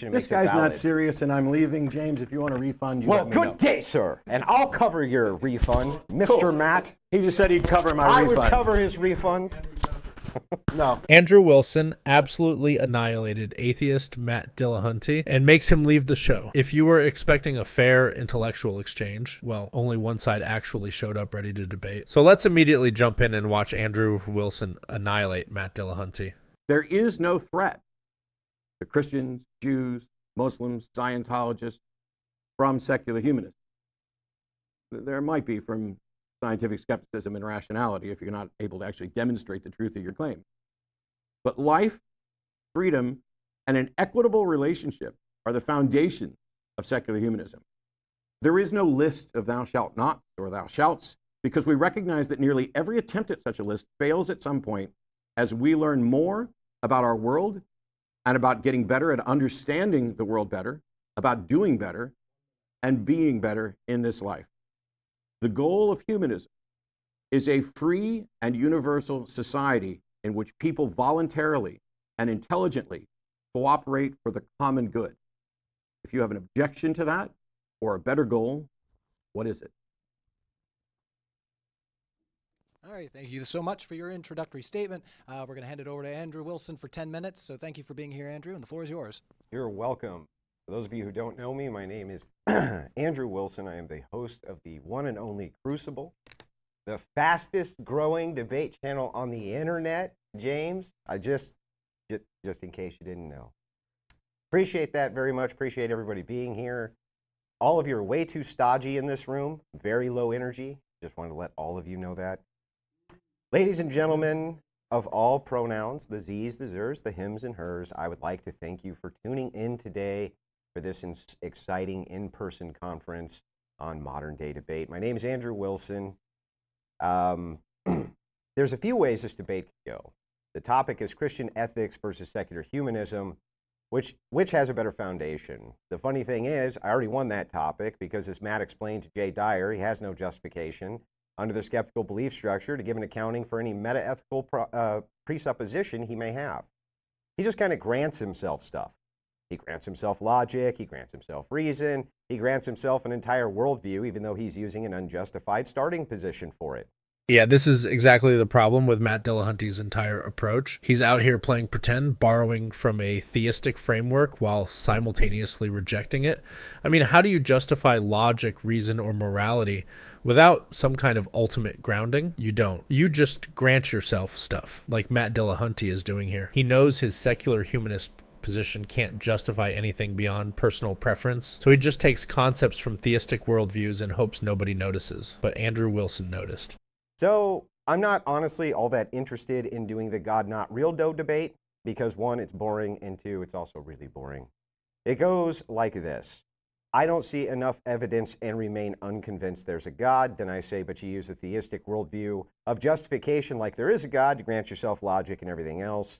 This guy's not serious, and I'm leaving. James, if you want a refund, you well, let me know. good day, sir. And I'll cover your refund, Mr. Matt. He just said he'd cover my refund. I would cover his refund. No. Andrew Wilson absolutely annihilated atheist Matt Dillahunty and makes him leave the show. If you were expecting a fair intellectual exchange, well, only one side actually showed up ready to debate. So let's immediately jump in and watch Andrew Wilson annihilate Matt Dillahunty. There is no threat to Christians, Jews, Muslims, Scientologists from secular humanism. There might be from scientific skepticism and rationality if you're not able to actually demonstrate the truth of your claim. But life, freedom, and an equitable relationship are the foundation of secular humanism. There is no list of thou shalt not or thou shalts, because we recognize that nearly every attempt at such a list fails at some point as we learn more about our world and about getting better at understanding the world better, about doing better, and being better in this life. The goal of humanism is a free and universal society in which people voluntarily and intelligently cooperate for the common good. If you have an objection to that or a better goal, what is it? All right, thank you so much for your introductory statement. We're going to hand it over to Andrew Wilson for 10 minutes. So thank you for being here, Andrew, and the floor is yours. You're welcome. For those of you who don't know me, my name is Andrew Wilson. I am the host of the one and only Crucible, the fastest growing debate channel on the internet. James, I just in case you didn't know. Appreciate that very much. Appreciate everybody being here. All of you are way too stodgy in this room. Very low energy. Just wanted to let all of you know that. Ladies and gentlemen of all pronouns, the Z's, the Zers, the hims, and hers, I would like to thank you for tuning in today for this exciting in-person conference on modern day debate. My name is Andrew Wilson. There's a few ways this debate can go. The topic is Christian ethics versus secular humanism, which has a better foundation. The funny thing is, I already won that topic because, as Matt explained to Jay Dyer, he has no justification under the skeptical belief structure to give an accounting for any meta-ethical presupposition he may have. He just kind of grants himself stuff. He grants himself logic, he grants himself reason, he grants himself an entire worldview, even though he's using an unjustified starting position for it. Yeah, this is exactly the problem with Matt Dillahunty's entire approach. He's out here playing pretend, borrowing from a theistic framework while simultaneously rejecting it. I mean, how do you justify logic, reason, or morality without some kind of ultimate grounding? You don't. You just grant yourself stuff, like Matt Dillahunty is doing here. He knows his secular humanist position can't justify anything beyond personal preference, so he just takes concepts from theistic worldviews and hopes nobody notices. But Andrew Wilson noticed. So I'm not honestly all that interested in doing the God not real dough debate because one, it's boring, and two, it's also really boring. It goes like this. I don't see enough evidence and remain unconvinced there's a God. Then I say, but you use the theistic worldview of justification like there is a God to grant yourself logic and everything else.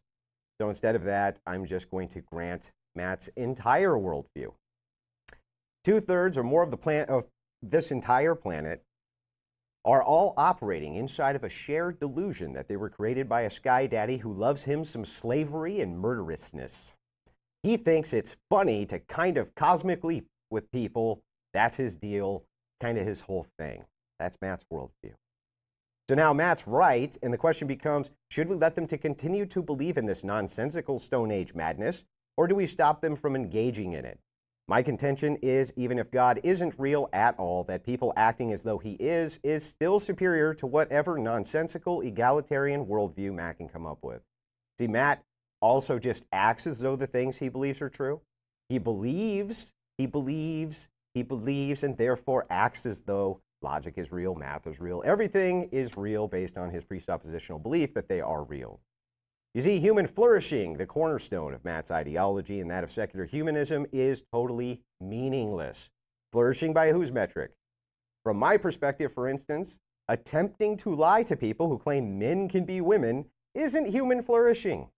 So instead of that, I'm just going to grant Matt's entire worldview. 2/3 or more of this entire planet are all operating inside of a shared delusion that they were created by a sky daddy who loves him some slavery and murderousness. He thinks it's funny to kind of cosmically with people. That's his deal, kind of his whole thing. That's Matt's worldview. So now Matt's right, and the question becomes, should we let them to continue to believe in this nonsensical Stone Age madness, or do we stop them from engaging in it? My contention is, even if God isn't real at all, that people acting as though he is still superior to whatever nonsensical, egalitarian worldview Matt can come up with. See, Matt also just acts as though the things he believes are true. He believes, and therefore acts as though logic is real, math is real. Everything is real based on his presuppositional belief that they are real. You see, human flourishing, the cornerstone of Matt's ideology and that of secular humanism, is totally meaningless. Flourishing by whose metric? From my perspective, for instance, attempting to lie to people who claim men can be women isn't human flourishing.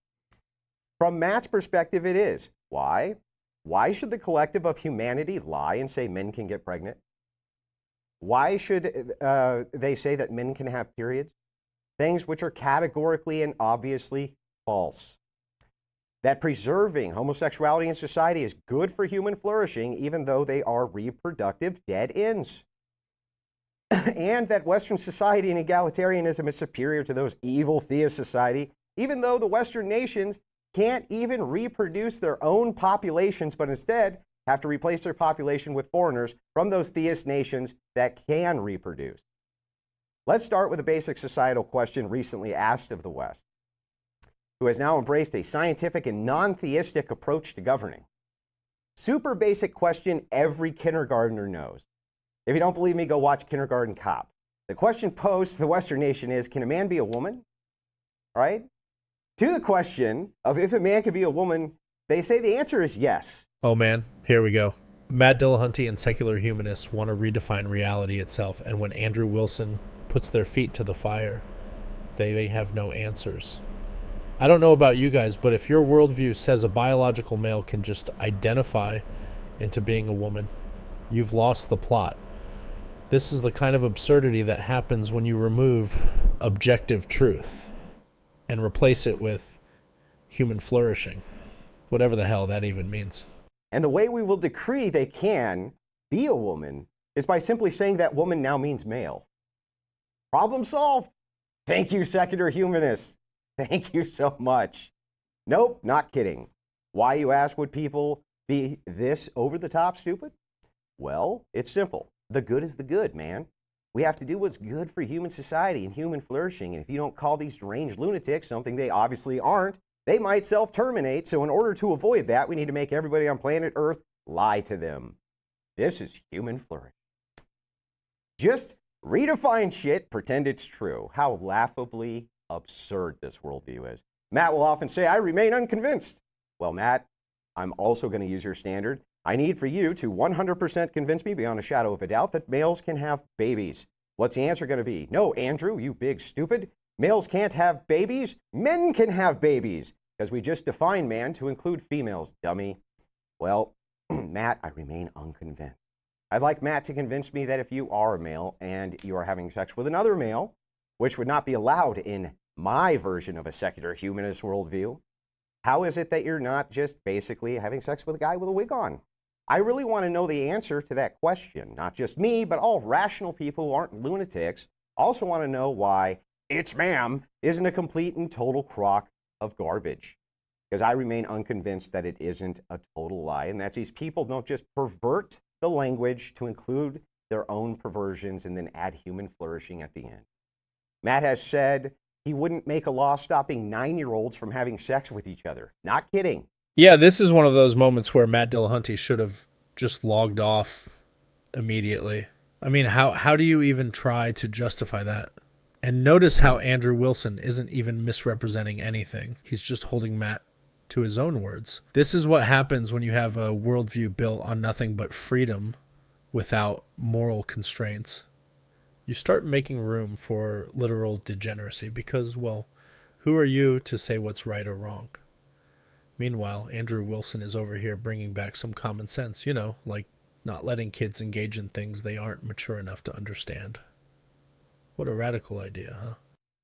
From Matt's perspective, it is. Why? Why should the collective of humanity lie and say men can get pregnant? Why should they say that men can have periods? Things which are categorically and obviously false. that preserving homosexuality in society is good for human flourishing, even though they are reproductive dead ends. And that Western society and egalitarianism is superior to those evil theist society, even though the Western nations can't even reproduce their own populations, but instead have to replace their population with foreigners from those theist nations that can reproduce. Let's start with a basic societal question recently asked of the West, who has now embraced a scientific and non-theistic approach to governing. Super basic question every kindergartner knows. If you don't believe me, go watch Kindergarten Cop. The question posed to the Western nation is, can a man be a woman? All right? To the question of if a man can be a woman, they say the answer is yes. Oh man, here we go. Matt Dillahunty and secular humanists want to redefine reality itself, and when Andrew Wilson puts their feet to the fire, they have no answers. I don't know about you guys, but if your worldview says a biological male can just identify into being a woman, you've lost the plot. This is the kind of absurdity that happens when you remove objective truth and replace it with human flourishing, whatever the hell that even means. And the way we will decree they can be a woman is by simply saying that woman now means male. Problem solved. Thank you, secular humanists. Thank you so much. Nope, not kidding. Why, you ask, would people be this over-the-top stupid? Well, it's simple. The good is the good, man. We have to do what's good for human society and human flourishing. And if you don't call these deranged lunatics something they obviously aren't, they might self-terminate. So in order to avoid that, we need to make everybody on planet Earth lie to them. This is human flourishing. Just redefine shit, pretend it's true. How laughably absurd this worldview is. Matt will often say, I remain unconvinced. Well, Matt, I'm also going to use your standard. I need for you to 100% convince me beyond a shadow of a doubt that males can have babies. What's the answer going to be? No, Andrew, you big stupid. Males can't have babies. Men can have babies. Because we just defined man to include females, dummy. Well, Matt, I remain unconvinced. I'd like Matt to convince me that if you are a male and you are having sex with another male, which would not be allowed in my version of a secular humanist worldview, how is it that you're not just basically having sex with a guy with a wig on? I really want to know the answer to that question. Not just me, but all rational people who aren't lunatics also want to know why "it's ma'am" isn't a complete and total crock of garbage. Because I remain unconvinced that it isn't a total lie, and that these people don't just pervert the language to include their own perversions and then add human flourishing at the end. Matt has said he wouldn't make a law stopping 9-year-olds from having sex with each other. Not kidding. Yeah, this is one of those moments where Matt Dillahunty should have just logged off immediately. I mean, how do you even try to justify that? And notice how Andrew Wilson isn't even misrepresenting anything. He's just holding Matt to his own words. This is what happens when you have a worldview built on nothing but freedom without moral constraints. You start making room for literal degeneracy because, well, who are you to say what's right or wrong? Meanwhile, Andrew Wilson is over here bringing back some common sense, like not letting kids engage in things they aren't mature enough to understand. What a radical idea, huh?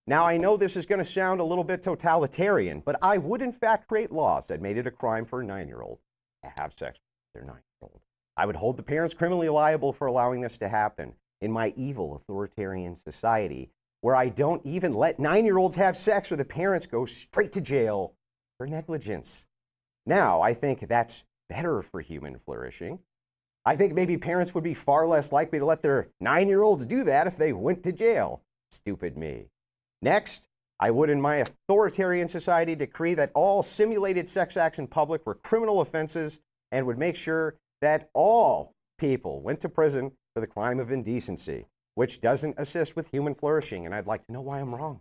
Now, I know this is going to sound a little bit totalitarian, but I would in fact create laws that made it a crime for a 9-year-old to have sex with their 9-year-old. I would hold the parents criminally liable for allowing this to happen in my evil authoritarian society, where I don't even let 9-year-olds have sex or the parents go straight to jail for negligence. Now, I think that's better for human flourishing. I think maybe parents would be far less likely to let their 9-year-olds do that if they went to jail. Stupid me. Next, I would in my authoritarian society decree that all simulated sex acts in public were criminal offenses and would make sure that all people went to prison for the crime of indecency, which doesn't assist with human flourishing, and I'd like to know why I'm wrong.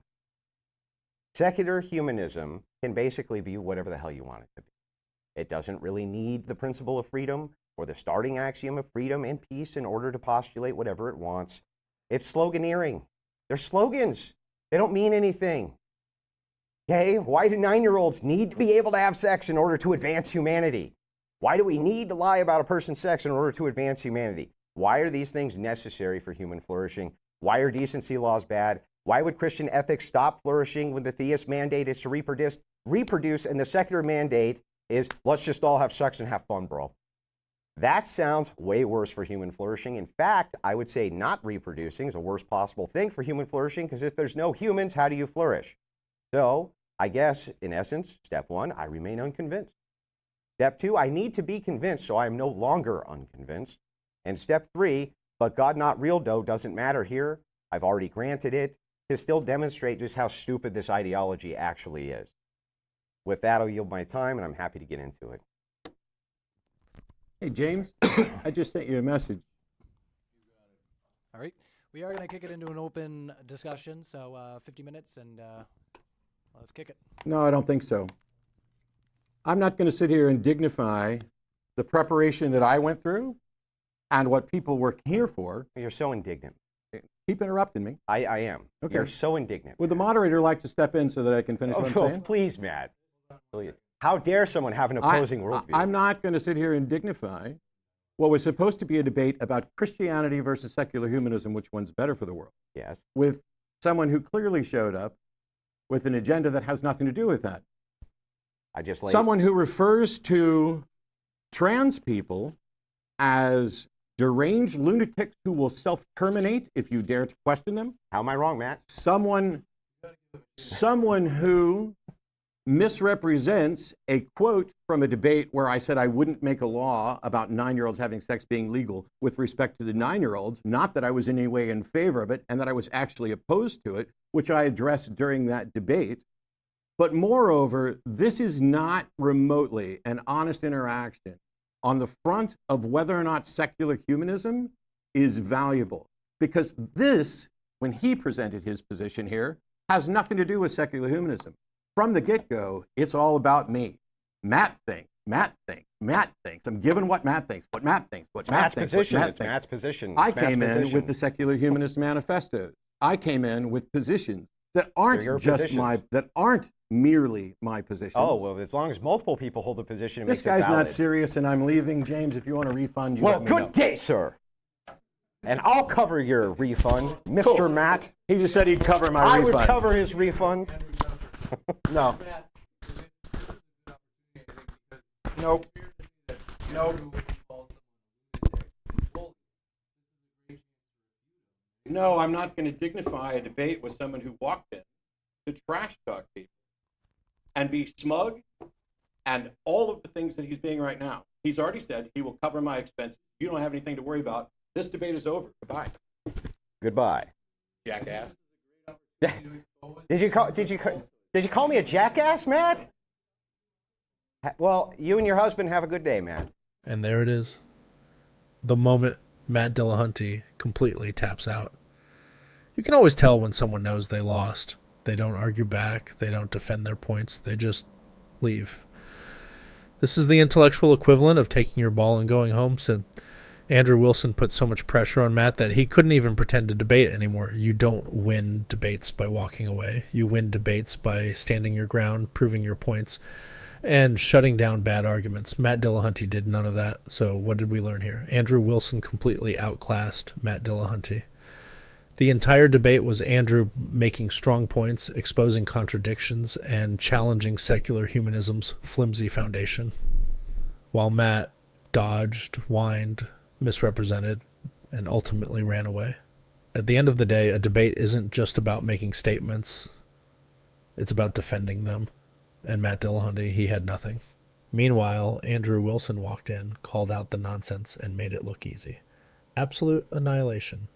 Secular humanism can basically be whatever the hell you want it to be. It doesn't really need the principle of freedom or the starting axiom of freedom and peace in order to postulate whatever it wants. It's sloganeering. They're slogans. They don't mean anything. Okay, why do 9-year-olds need to be able to have sex in order to advance humanity? Why do we need to lie about a person's sex in order to advance humanity? Why are these things necessary for human flourishing? Why are decency laws bad? Why would Christian ethics stop flourishing when the theist mandate is to reproduce reproduce, and the secular mandate is let's just all have sex and have fun, bro. That sounds way worse for human flourishing. In fact, I would say not reproducing is a worst possible thing for human flourishing, because if there's no humans, how do you flourish? So I guess, in essence, step 1, I remain unconvinced. Step 2, I need to be convinced, so I am no longer unconvinced. And step 3, but God not real dough doesn't matter here. I've already granted it to still demonstrate just how stupid this ideology actually is. With that, I'll yield my time, and I'm happy to get into it. Hey, James, I just sent you a message. All right. We are going to kick it into an open discussion, so 50 minutes, and let's kick it. No, I don't think so. I'm not going to sit here and dignify the preparation that I went through and what people were here for. You're so indignant. Keep interrupting me. I am. Okay. You're so indignant. Would the moderator like to step in so that I can finish what I'm saying? Please, Matt. How dare someone have an opposing worldview? I'm not going to sit here and dignify what was supposed to be a debate about Christianity versus secular humanism, which one's better for the world, Yes. with someone who clearly showed up with an agenda that has nothing to do with that. I just like Someone who refers to trans people as deranged lunatics who will self-terminate if you dare to question them. How am I wrong, Matt? Someone who misrepresents a quote from a debate where I said I wouldn't make a law about 9-year-olds having sex being legal with respect to the 9-year-olds, not that I was in any way in favor of it and that I was actually opposed to it, which I addressed during that debate. But moreover, this is not remotely an honest interaction on the front of whether or not secular humanism is valuable. Because this, when he presented his position here, has nothing to do with secular humanism. From the get-go, it's all about me. Matt thinks, Matt thinks, Matt thinks. I'm giving what Matt thinks, what Matt thinks, what Matt Matt's thinks, position. what Matt It's thinks. Matt's position. I It's Matt's came in position. with the Secular Humanist Manifesto. I came in with positions that aren't They're your just positions. that aren't merely my positions. Oh, well, as long as multiple people hold the position, it This makes it guy's valid. not serious, and I'm leaving. James, if you want a refund, you Well, let me know. good day, sir. And I'll cover your refund, Mr. Cool. Matt. He just said he'd cover my I refund. would cover his refund. No. Nope. Nope. No, I'm not going to dignify a debate with someone who walked in to trash talk people and be smug and all of the things that he's being right now. He's already said he will cover my expenses. You don't have anything to worry about. This debate is over. Goodbye, Goodbye. jackass. Did you call me a jackass, Matt? Well, you and your husband have a good day, Matt. And there it is. The moment Matt Dillahunty completely taps out. You can always tell when someone knows they lost. They don't argue back. They don't defend their points. They just leave. This is the intellectual equivalent of taking your ball and going home. So Andrew Wilson put so much pressure on Matt that he couldn't even pretend to debate anymore. You don't win debates by walking away. You win debates by standing your ground, proving your points, and shutting down bad arguments. Matt Dillahunty did none of that. So what did we learn here? Andrew Wilson completely outclassed Matt Dillahunty. The entire debate was Andrew making strong points, exposing contradictions, and challenging secular humanism's flimsy foundation, while Matt dodged, whined, misrepresented, and ultimately ran away. At the end of the day, a debate isn't just about making statements. It's about defending them. And Matt Dillahunty, he had nothing. Meanwhile, Andrew Wilson walked in, called out the nonsense, and made it look easy. Absolute annihilation.